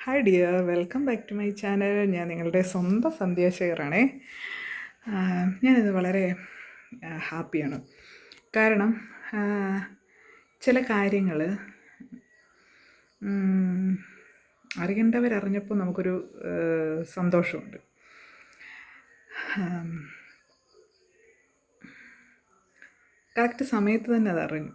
Hi dear, welcome back to my channel. ഞാൻ നിങ്ങളുടെ സ്വന്തം സന്ധ്യ ഷെയറാണേ. ഞാനിത് വളരെ ഹാപ്പിയാണ്. കാരണം ചില കാര്യങ്ങൾ അറിയേണ്ടവരറിഞ്ഞപ്പോൾ നമുക്കൊരു സന്തോഷമുണ്ട്. കറക്റ്റ് സമയത്ത് തന്നെ അതറിഞ്ഞു,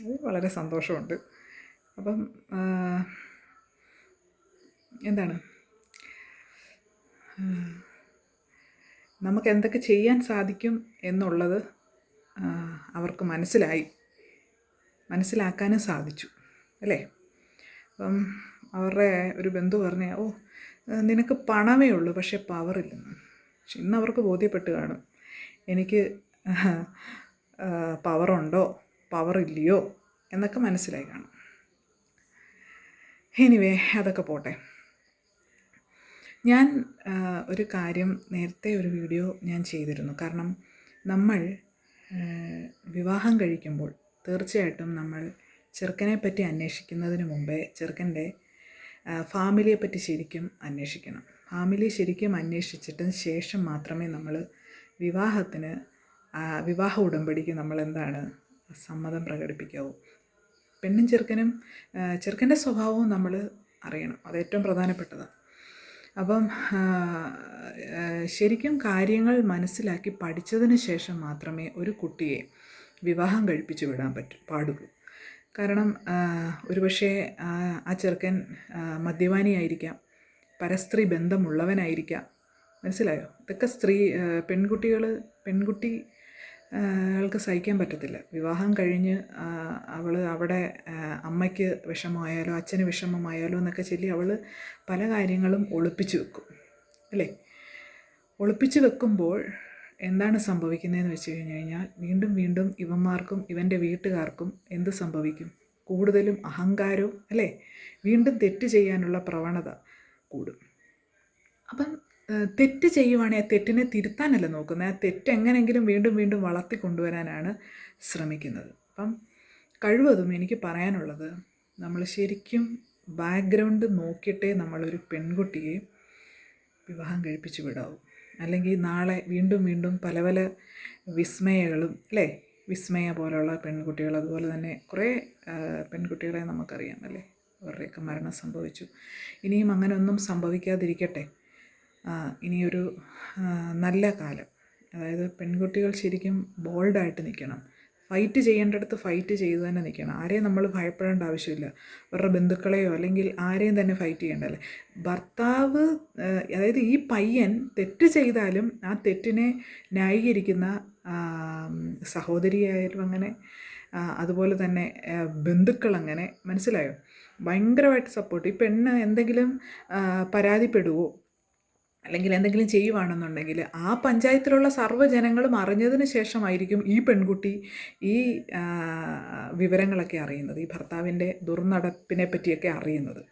അത് വളരെ സന്തോഷമുണ്ട്. അപ്പം എന്താണ് നമുക്ക് എന്തൊക്കെ ചെയ്യാൻ സാധിക്കും എന്നുള്ളത് അവർക്ക് മനസ്സിലാക്കാനും സാധിച്ചു അല്ലേ. അപ്പം അവരുടെ ഒരു ബന്ധു പറഞ്ഞ, നിനക്ക് പണമേ ഉള്ളൂ പക്ഷേ പവറില്ലെന്ന്. പക്ഷെ ഇന്ന് അവർക്ക് ബോധ്യപ്പെട്ട് കാണും, എനിക്ക് പവറുണ്ടോ പവറില്ലയോ എന്നൊക്കെ മനസ്സിലായി കാണും. എനിവേ, അതൊക്കെ പോട്ടെ. ഞാൻ ഒരു കാര്യം നേരത്തെ ഒരു വീഡിയോ ഞാൻ ചെയ്തിരുന്നു. കാരണം നമ്മൾ വിവാഹം കഴിക്കുമ്പോൾ തീർച്ചയായിട്ടും നമ്മൾ ചെറുക്കനെ പറ്റി അന്വേഷിക്കുന്നതിന് മുമ്പേ ചെറുക്കൻ്റെ ഫാമിലിയെ പറ്റി ശരിക്കും അന്വേഷിക്കണം. ഫാമിലി ശരിക്കും അന്വേഷിച്ചിട്ടതിന് ശേഷം മാത്രമേ നമ്മൾ വിവാഹ ഉടമ്പടിക്ക് നമ്മൾ സമ്മതം പ്രകടിപ്പിക്കാവൂ. പെണ്ണും ചെറുക്കൻ്റെ സ്വഭാവവും നമ്മൾ അറിയണം, അത് ഏറ്റവും പ്രധാനപ്പെട്ടതാണ്. അപ്പം ശരിക്കും കാര്യങ്ങൾ മനസ്സിലാക്കി പഠിച്ചതിന് ശേഷം മാത്രമേ ഒരു കുട്ടിയെ വിവാഹം കഴിപ്പിച്ച് വിടാൻ പാടുള്ളൂ. കാരണം ഒരുപക്ഷെ ആ ചെറുക്കൻ മദ്യപാനിയായിരിക്കാം, പരസ്ത്രീ ബന്ധമുള്ളവനായിരിക്കാം. മനസ്സിലായോ? ഇതൊക്കെ പെൺകുട്ടികൾക്ക് സഹിക്കാൻ പറ്റത്തില്ല. വിവാഹം കഴിഞ്ഞ് അവൾ അവിടെ അമ്മയ്ക്ക് വിഷമമായാലോ അച്ഛന് വിഷമമായാലോ എന്നൊക്കെ ചൊല്ലി അവൾ പല കാര്യങ്ങളും ഒളിപ്പിച്ച് വെക്കും അല്ലേ. ഒളിപ്പിച്ച് വെക്കുമ്പോൾ എന്താണ് സംഭവിക്കുന്നതെന്ന് വെച്ച് കഴിഞ്ഞാൽ വീണ്ടും വീണ്ടും ഇവന്മാർക്കും ഇവൻ്റെ വീട്ടുകാർക്കും എന്ത് സംഭവിക്കും? കൂടുതലും അഹങ്കാരവും അല്ലേ, വീണ്ടും തെറ്റ് ചെയ്യാനുള്ള പ്രവണത കൂടും. അപ്പം തെറ്റ് ചെയ്യുവാണെങ്കിൽ ആ തെറ്റിനെ തിരുത്താനല്ല നോക്കുന്നത്, ആ തെറ്റ് എങ്ങനെയെങ്കിലും വീണ്ടും വീണ്ടും വളർത്തി കൊണ്ടുവരാനാണ് ശ്രമിക്കുന്നത്. അപ്പം കഴിവതും എനിക്ക് പറയാനുള്ളത്, നമ്മൾ ശരിക്കും ബാക്ക്ഗ്രൗണ്ട് നോക്കിയിട്ടേ നമ്മളൊരു പെൺകുട്ടിയെ വിവാഹം കഴിപ്പിച്ച് വിടാവും. അല്ലെങ്കിൽ നാളെ വീണ്ടും വീണ്ടും പല പല വിസ്മയകളും അല്ലേ, വിസ്മയ പോലുള്ള പെൺകുട്ടികൾ, അതുപോലെ തന്നെ കുറേ പെൺകുട്ടികളെ നമുക്കറിയാം അല്ലേ, അവരുടെയൊക്കെ മരണം സംഭവിച്ചു. ഇനിയും അങ്ങനെയൊന്നും സംഭവിക്കാതിരിക്കട്ടെ. ഇനിയൊരു നല്ല കാലം, അതായത് പെൺകുട്ടികൾ ശരിക്കും ബോൾഡായിട്ട് നിൽക്കണം. ഫൈറ്റ് ചെയ്യേണ്ടടുത്ത് ഫൈറ്റ് ചെയ്ത് തന്നെ നിൽക്കണം. ആരെയും നമ്മൾ ഭയപ്പെടേണ്ട ആവശ്യമില്ല. അവരുടെ ബന്ധുക്കളെയോ അല്ലെങ്കിൽ ആരെയും തന്നെ ഫൈറ്റ് ചെയ്യേണ്ടല്ലേ. ഭർത്താവ്, അതായത് ഈ പയ്യൻ തെറ്റ് ചെയ്താലും ആ തെറ്റിനെ ന്യായീകരിക്കുന്ന സഹോദരിയായാലും അങ്ങനെ, അതുപോലെ തന്നെ ബന്ധുക്കളങ്ങനെ, മനസ്സിലായോ, ഭയങ്കരമായിട്ട് സപ്പോർട്ട്. ഈ പെണ്ണ് എന്തെങ്കിലും പരാതിപ്പെടുവോ അല്ലെങ്കിൽ എന്തെങ്കിലും ചെയ്യുവാണെന്നുണ്ടെങ്കിൽ ആ പഞ്ചായത്തിലുള്ള സർവ്വജനങ്ങളും അറിഞ്ഞതിന് ശേഷമായിരിക്കും ഈ പെൺകുട്ടി ഈ വിവരങ്ങളൊക്കെ അറിയുന്നത്, ഈ ഭർത്താവിൻ്റെ ദുർനടപ്പിനെ പറ്റിയൊക്കെ അറിയുന്നത്.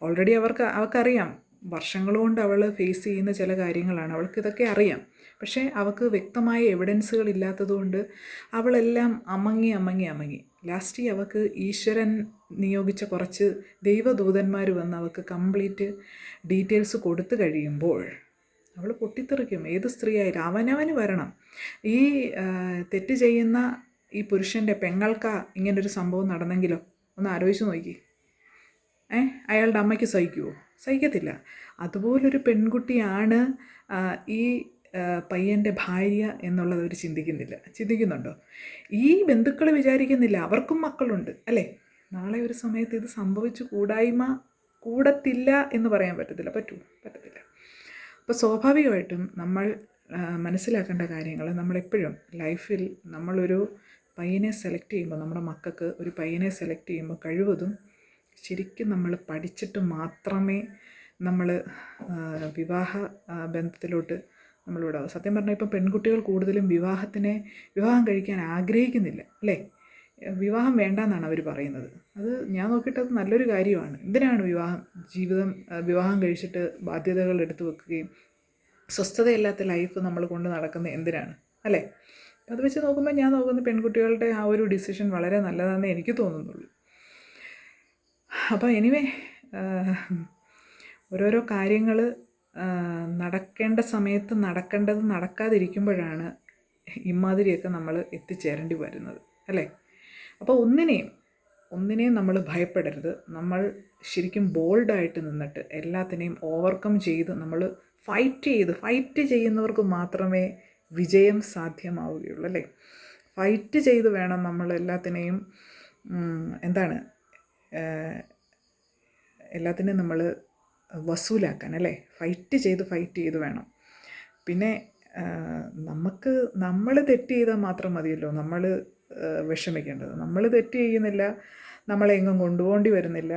ഓൾറെഡി അവർക്കറിയാം, വർഷങ്ങളുകൊണ്ട് അവൾ ഫേസ് ചെയ്യുന്ന ചില കാര്യങ്ങളാണ്, അവൾക്കിതൊക്കെ അറിയാം. പക്ഷേ അവൾക്ക് വ്യക്തമായ എവിഡൻസുകൾ ഇല്ലാത്തതുകൊണ്ട് അവളെല്ലാം അമങ്ങി ലാസ്റ്റ് അവൾക്ക് ഈശ്വരൻ നിയോഗിച്ച കുറച്ച് ദൈവദൂതന്മാർ വന്ന് അവൾക്ക് കംപ്ലീറ്റ് ഡീറ്റെയിൽസ് കൊടുത്തു കഴിയുമ്പോൾ അവൾ പൊട്ടിത്തെറിക്കും. ഏത് സ്ത്രീയായാലും അവനവന് വരണം. ഈ തെറ്റ് ചെയ്യുന്ന ഈ പുരുഷൻ്റെ പെങ്ങൾക്ക് ഇങ്ങനൊരു സംഭവം നടന്നെങ്കിലോ ഒന്ന് ആലോചിച്ച് നോക്കി. അയാളുടെ അമ്മയ്ക്ക് സഹിക്കുമോ? സഹിക്കത്തില്ല. അതുപോലൊരു പെൺകുട്ടിയാണ് ഈ പയ്യൻ്റെ ഭാര്യ എന്നുള്ളത് അവർ ചിന്തിക്കുന്നുണ്ടോ? ഈ ബന്ധുക്കൾ വിചാരിക്കുന്നില്ല, അവർക്കും മക്കളുണ്ട് അല്ലേ. നാളെ ഒരു സമയത്ത് ഇത് സംഭവിച്ചു കൂടത്തില്ല എന്ന് പറയാൻ പറ്റത്തില്ല. അപ്പോൾ സ്വാഭാവികമായിട്ടും നമ്മൾ മനസ്സിലാക്കേണ്ട കാര്യങ്ങൾ, നമ്മളെപ്പോഴും ലൈഫിൽ നമ്മളൊരു പയ്യനെ സെലക്ട് ചെയ്യുമ്പോൾ, നമ്മുടെ മക്കൾക്ക് ഒരു പയ്യനെ സെലക്ട് ചെയ്യുമ്പോൾ കഴിവതും ശരിക്കും നമ്മൾ പഠിച്ചിട്ട് മാത്രമേ നമ്മൾ വിവാഹ ബന്ധത്തിലോട്ട് നമ്മൾ വിടാവൂ. സത്യം പറഞ്ഞാൽ ഇപ്പം പെൺകുട്ടികൾ കൂടുതലും വിവാഹം കഴിക്കാൻ ആഗ്രഹിക്കുന്നില്ല അല്ലേ. വിവാഹം വേണ്ടെന്നാണ് അവർ പറയുന്നത്. അത് ഞാൻ നോക്കിയിട്ടത് നല്ലൊരു കാര്യമാണ്. എന്തിനാണ് വിവാഹം കഴിച്ചിട്ട് ബാധ്യതകൾ എടുത്തു വെക്കുകയും സ്വസ്ഥതയില്ലാത്ത ലൈഫ് നമ്മൾ കൊണ്ട് നടക്കുന്നത് എന്തിനാണ് അല്ലേ. അത് വെച്ച് നോക്കുമ്പോൾ ഞാൻ നോക്കുന്ന പെൺകുട്ടികളുടെ ആ ഒരു ഡിസിഷൻ വളരെ നല്ലതാണെന്നേ എനിക്ക് തോന്നുന്നുള്ളൂ. അപ്പോൾ എനിവേ, ഓരോരോ കാര്യങ്ങൾ നടക്കേണ്ട സമയത്ത് നടക്കേണ്ടത് നടക്കാതിരിക്കുമ്പോഴാണ് ഇമാതിരിയൊക്കെ നമ്മൾ എത്തിച്ചേരേണ്ടി വരുന്നത്, അല്ലേ? അപ്പോൾ ഒന്നിനെയും നമ്മൾ ഭയപ്പെടരുത്. നമ്മൾ ശരിക്കും ബോൾഡായിട്ട് നിന്നിട്ട് എല്ലാത്തിനെയും ഓവർകം ചെയ്ത് നമ്മൾ ഫൈറ്റ് ചെയ്യുന്നവർക്ക് മാത്രമേ വിജയം സാധ്യമാവുകയുള്ളൂ, അല്ലേ? ഫൈറ്റ് ചെയ്ത് വേണം നമ്മൾ എല്ലാത്തിനെയും എല്ലാത്തിനെയും നമ്മൾ വസൂലാക്കാൻ, അല്ലേ? ഫൈറ്റ് ചെയ്ത് വേണം. പിന്നെ നമ്മൾ തെറ്റ് ചെയ്താൽ മാത്രം മതിയല്ലോ നമ്മൾ വിഷമിക്കേണ്ടത്. നമ്മൾ തെറ്റ് ചെയ്യുന്നില്ല, നമ്മളെങ്ങും കൊണ്ടുപോകേണ്ടി വരുന്നില്ല.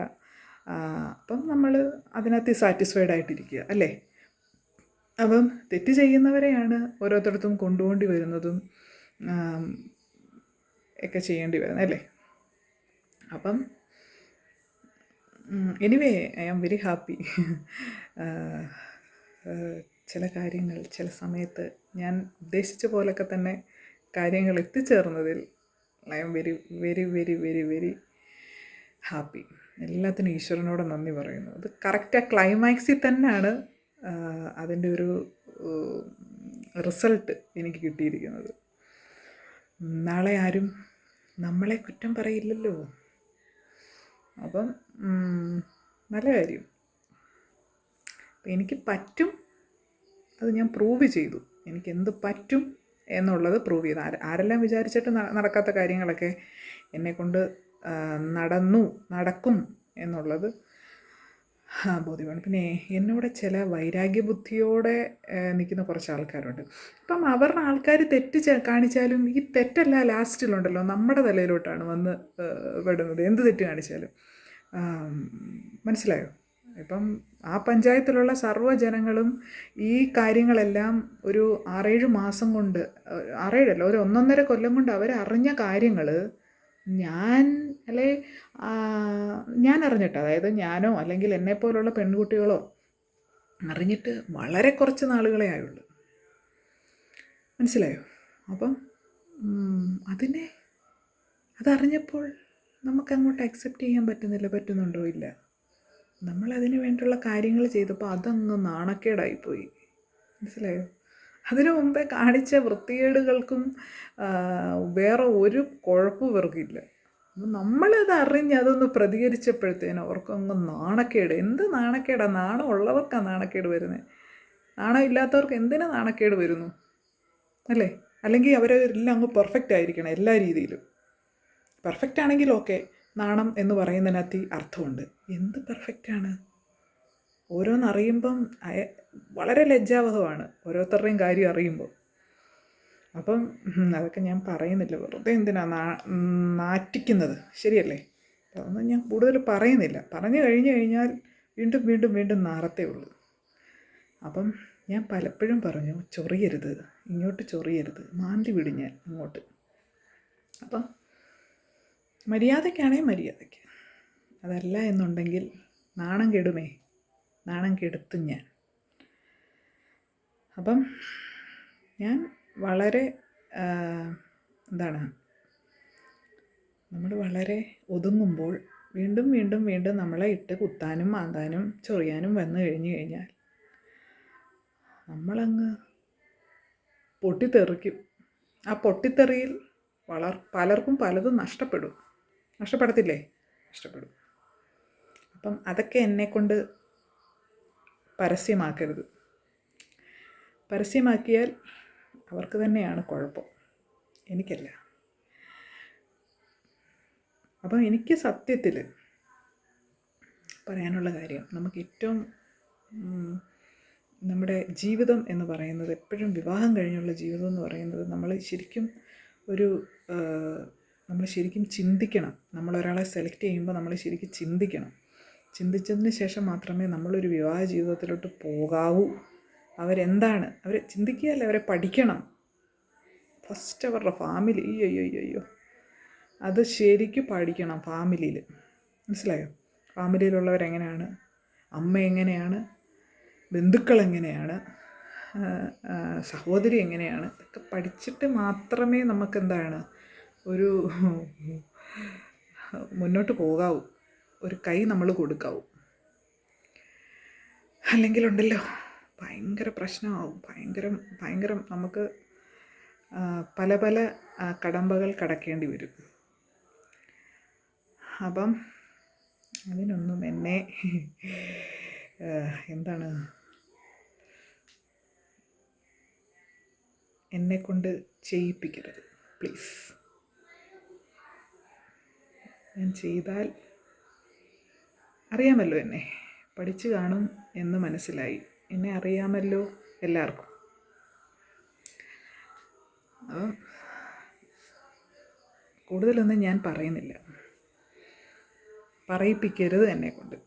അപ്പം നമ്മൾ അതിനകത്ത് സാറ്റിസ്ഫൈഡ് ആയിട്ടിരിക്കുക, അല്ലേ? അപ്പം തെറ്റ് ചെയ്യുന്നവരെയാണ് ഓരോരുത്തർക്കും കൊണ്ടുപോകേണ്ടി വരുന്നതും ഒക്കെ ചെയ്യേണ്ടി വരുന്നത്, അല്ലേ? അപ്പം anyway I am very happy. ചില കാര്യങ്ങൾ ചില സമയത്ത് ഞാൻ ഉദ്ദേശിച്ച പോലൊക്കെ തന്നെ കാര്യങ്ങൾ എത്തിച്ചേർന്നതിൽ I am very very very very very happy. എല്ലാത്തിനും ഈശ്വരനോട് നന്ദി പറയുന്നു. അത് കറക്റ്റ് ക്ലൈമാക്സിൽ തന്നെയാണ് അതിൻ്റെ ഒരു റിസൾട്ട് എനിക്ക് കിട്ടിയിരിക്കുന്നത്. നാളെ ആരും നമ്മളെ കുറ്റം പറയില്ലല്ലോ. അപ്പം നല്ല കാര്യം. അപ്പം എനിക്ക് പറ്റും, അത് ഞാൻ പ്രൂവ് ചെയ്തു. എനിക്ക് എന്ത് പറ്റും എന്നുള്ളത് പ്രൂവ് ചെയ്തു. ആരെല്ലാം വിചാരിച്ചിട്ട് നടക്കാത്ത കാര്യങ്ങളൊക്കെ എന്നെക്കൊണ്ട് നടക്കും എന്നുള്ളത് ബോധ്യമാണ്. പിന്നെ എന്നോട് ചില വൈരാഗ്യബുദ്ധിയോടെ നിൽക്കുന്ന കുറച്ച് ആൾക്കാരുണ്ട്. അപ്പം അവരുടെ ആൾക്കാർ തെറ്റ് കാണിച്ചാലും ഈ തെറ്റല്ല ലാസ്റ്റിലുണ്ടല്ലോ നമ്മുടെ തലയിലോട്ടാണ് വന്ന് പെടുന്നത്. എന്ത് തെറ്റ് കാണിച്ചാലും. മനസ്സിലായോ? ഇപ്പം ആ പഞ്ചായത്തിലുള്ള സർവ്വജനങ്ങളും ഈ കാര്യങ്ങളെല്ലാം ഒരു 6-7 മാസം കൊണ്ട്, 6-7 ഒരു 1.5 കൊല്ലം കൊണ്ട് അവരറിഞ്ഞ കാര്യങ്ങൾ ഞാൻ അറിഞ്ഞിട്ട്, അതായത് ഞാനോ അല്ലെങ്കിൽ എന്നെപ്പോലുള്ള പെൺകുട്ടികളോ അറിഞ്ഞിട്ട് വളരെ കുറച്ച് നാളുകളെ ആയുള്ളൂ. മനസ്സിലായോ? അപ്പം അതറിഞ്ഞപ്പോൾ നമുക്കങ്ങോട്ട് അക്സെപ്റ്റ് ചെയ്യാൻ പറ്റുന്നുണ്ടോ? ഇല്ല. നമ്മളതിന് വേണ്ടിയുള്ള കാര്യങ്ങൾ ചെയ്തപ്പോൾ അതങ്ങ് നാണക്കേടായിപ്പോയി. മനസ്സിലായോ? അതിനു മുമ്പേ കാണിച്ച വൃത്തികേടുകൾക്കും വേറെ ഒരു കുഴപ്പവും ഇവർക്കില്ല. അപ്പം നമ്മളത് അറിഞ്ഞ് അതൊന്ന് പ്രതികരിച്ചപ്പോഴത്തേനും അവർക്കങ്ങ് നാണക്കേട്. എന്ത് നാണക്കേടാണ്? നാണം ഉള്ളവർക്കാണ് നാണക്കേട് വരുന്നത്. നാണം ഇല്ലാത്തവർക്ക് എന്തിനാ നാണക്കേട് വരുന്നു, അല്ലേ? അല്ലെങ്കിൽ അവരെല്ലാം അങ്ങ് പെർഫെക്റ്റ് ആയിരിക്കണം എല്ലാ രീതിയിലും. പെർഫെക്റ്റ് ആണെങ്കിൽ ഓക്കെ, നാണം എന്ന് പറയുന്നതിനകത്ത് അർത്ഥമുണ്ട്. എന്ത് പെർഫെക്റ്റാണ്? ഓരോന്നറിയുമ്പം വളരെ ലജ്ജാവഹമാണ് ഓരോരുത്തരുടെയും കാര്യം അറിയുമ്പോൾ. അപ്പം അതൊക്കെ ഞാൻ പറയുന്നില്ല, വെറുതെ എന്തിനാ നാറ്റിക്കുന്നത്, ശരിയല്ലേ? അതൊന്നും ഞാൻ കൂടുതൽ പറയുന്നില്ല. പറഞ്ഞു കഴിഞ്ഞാൽ വീണ്ടും നാറത്തേ ഉള്ളൂ. അപ്പം ഞാൻ പലപ്പോഴും പറഞ്ഞു, ചൊറിയരുത്, ഇങ്ങോട്ട് ചൊറിയരുത്, മാന്തി വിടും ഞാൻ അങ്ങോട്ട്. അപ്പം മര്യാദയ്ക്കാണെങ്കിൽ മര്യാദയ്ക്ക്, അതല്ല എന്നുണ്ടെങ്കിൽ നാണം കെടുത്തും ഞാൻ. അപ്പം ഞാൻ വളരെ നമ്മൾ വളരെ ഒതുങ്ങുമ്പോൾ വീണ്ടും നമ്മളെ ഇട്ട് കുത്താനും മാന്താനും ചൊറിയാനും വന്നു കഴിഞ്ഞാൽ നമ്മളങ്ങ് പൊട്ടിത്തെറിക്കും. ആ പൊട്ടിത്തെറിയിൽ പലർക്കും പലതും നഷ്ടപ്പെടത്തില്ലേ? നഷ്ടപ്പെടും. അപ്പം അതൊക്കെ എന്നെക്കൊണ്ട് പരസ്യമാക്കരുത്. പരസ്യമാക്കിയാൽ അവർക്ക് തന്നെയാണ് കുഴപ്പം, എനിക്കല്ല. അപ്പം എനിക്ക് സത്യത്തിൽ പറയാനുള്ള കാര്യം, നമുക്ക് ഏറ്റവും നമ്മുടെ ജീവിതം എന്ന് പറയുന്നത്, എപ്പോഴും വിവാഹം കഴിഞ്ഞുള്ള ജീവിതം എന്ന് പറയുന്നത്, നമ്മൾ ശരിക്കും ചിന്തിക്കണം. നമ്മളൊരാളെ സെലക്ട് ചെയ്യുമ്പോൾ നമ്മൾ ശരിക്കും ചിന്തിച്ചതിന് ശേഷം മാത്രമേ നമ്മളൊരു വിവാഹ ജീവിതത്തിലോട്ട് പോകാവൂ. അവർ ചിന്തിക്കുകയല്ല, അവരെ പഠിക്കണം. ഫസ്റ്റ് അവരുടെ ഫാമിലി, അയ്യോ അത് ശരിക്കും പഠിക്കണം. ഫാമിലിയിൽ, മനസ്സിലായോ? ഫാമിലിയിലുള്ളവരെങ്ങനെയാണ്, അമ്മ എങ്ങനെയാണ്, ബന്ധുക്കൾ എങ്ങനെയാണ്, സഹോദരി എങ്ങനെയാണ്, ഇതൊക്കെ പഠിച്ചിട്ട് മാത്രമേ നമുക്ക് ഒരു മുന്നോട്ട് പോകാവൂ, ഒരു കൈ നമ്മൾ കൊടുക്കാവൂ. അല്ലെങ്കിലുണ്ടല്ലോ ഭയങ്കര പ്രശ്നമാവും. ഭയങ്കരം നമുക്ക് പല പല കടമ്പകൾ കടക്കേണ്ടി വരും. അപ്പം അതിനൊന്നും എന്നെ എന്താണ് എന്നെക്കൊണ്ട് ചെയ്യിപ്പിക്കരുത് പ്ലീസ്. ഞാൻ ചെയ്താൽ അറിയാമല്ലോ, എന്നെ പഠിച്ചു കാണും എന്ന് മനസ്സിലായി. എന്നെ അറിയാമല്ലോ എല്ലാവർക്കും. അപ്പം കൂടുതലൊന്നും ഞാൻ പറയുന്നില്ല. പറയിപ്പിക്കരുത് എന്നെക്കൊണ്ട്.